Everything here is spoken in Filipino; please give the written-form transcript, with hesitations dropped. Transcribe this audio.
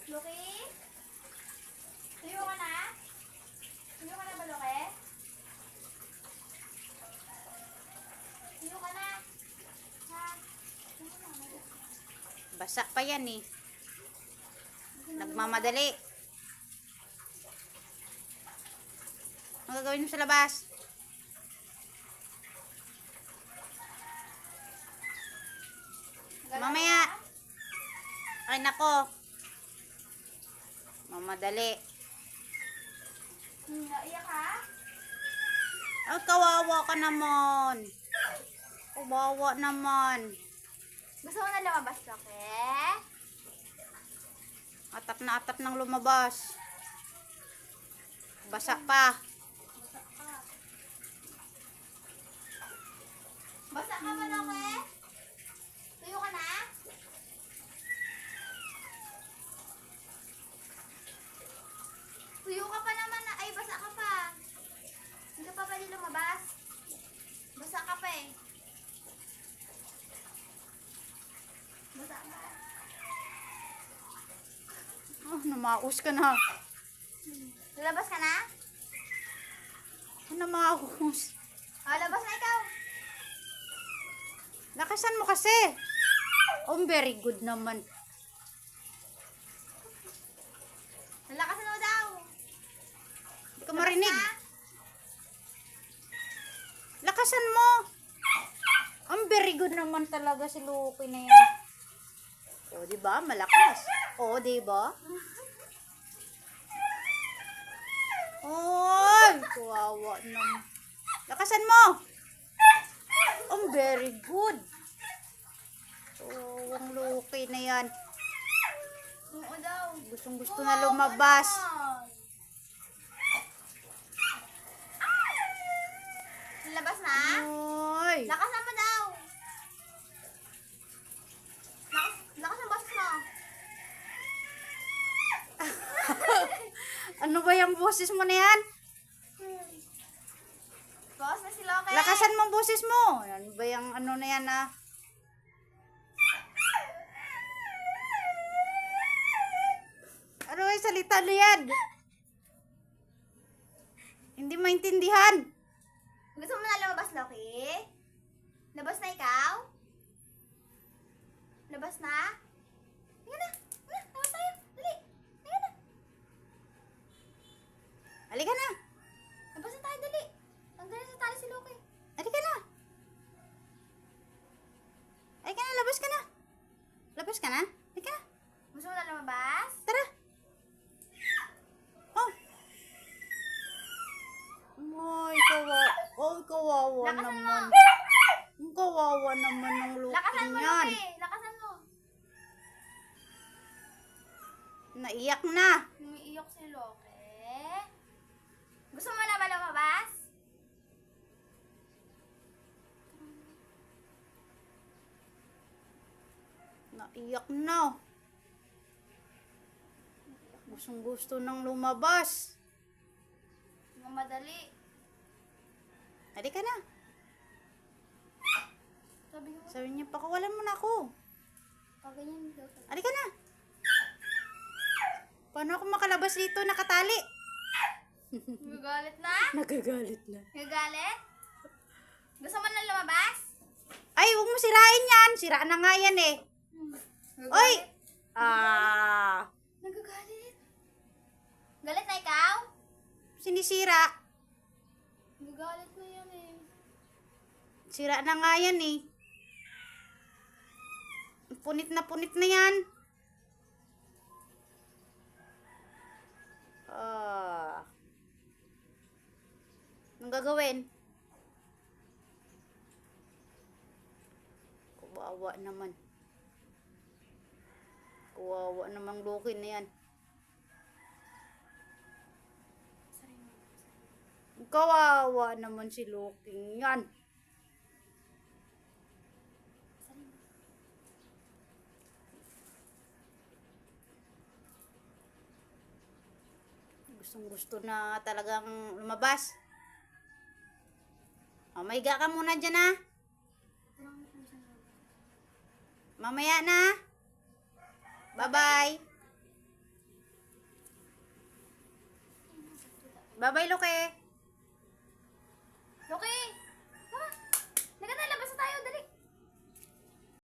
Loki? Tuyo ka na? Tuyo ka na ba, Loki? Tuyo ka na? Ha? Basa pa yan eh. Nagmamadali. Ano gagawin mo sa labas? Mamaya. Ay nako. Mamadali. Naiyak ka? Ay, kawawa ka naman. Kawawa naman. Gusto mo na lumabas, Loki? Atap na atap ng lumabas. Basa pa. Basa ka ba, Loki? Tuyo ka na? Tuyo ka pa naman na. Ay, basa ka pa. Hindi ka pa pwede lumabas. Basa ka pa eh. Basa ka. Oh, namaus ka na. Lalabas ka na? Namaus. Labas na ikaw. Lakasan mo kasi. Oh, very good naman. Lakasan mo daw. Hindi ka marinig. Labas na. Lakasan mo. Ang very good naman talaga si Loki na yan. O, diba? Malakas. O, diba? Oy, kawawa naman. Lakasan mo. Ang very good. Oh, ang Loki na yan. Oo daw. Gustong gusto na lumabas. Labas na? Oy. Lakasan mo daw. Lakas ang boses mo. Ano ba yung boses mo na yan? Boss na si Loki. Lakasan mo ang boses mo. Ano ba yung ano na yan ah? Ano yung salita na yan? Hindi maintindihan. Gusto mo na lumabas, Loki? Labas na ikaw? Labas na? Tingnan na. Labas tayo. Dali. Tingnan na. Halika na. Labas na tayo, dali. Tanggalin sa tali si Loki. Halika na. Halika na, labas ka na. Labas ka na. Halika na. Gusto mo na lumabas? Tara. Oh. Ay, kawawa Lakasan mo. naman. Ang kawawa naman ng Loki Lakasan mo, niyan. Loki. Lakasan mo. Naiyak na. Umiiyak si Loki. Gusto mo na ba lumabas? Naiyak na. Gustong gusto nang lumabas. Mamadali. Halika na. Sabi mo, Sabi niya, pakawalan mo na ako. ganyan daw. Halika na. Paano ako makalabas dito nakatali? Nagagalit na? Nagagalit na. Nagagalit? Gusto mo na lumabas? Ay, huwag mo sirain yan. Sira na nga yan eh. Oy! Ah, Nagagalit? Galit na ikaw? sinisira. Nagagalit na yan eh. Sira na nga yan eh. Punit na yan. Ah. Anong gagawin? Kawawa naman. Kawawa namang Loki na yan. Kawawa naman si Loki yan. Gustong-gusto na talagang lumabas. O, mahiga ka muna dyan ha. Mamaya na. Bye-bye. Bye-bye, Luke.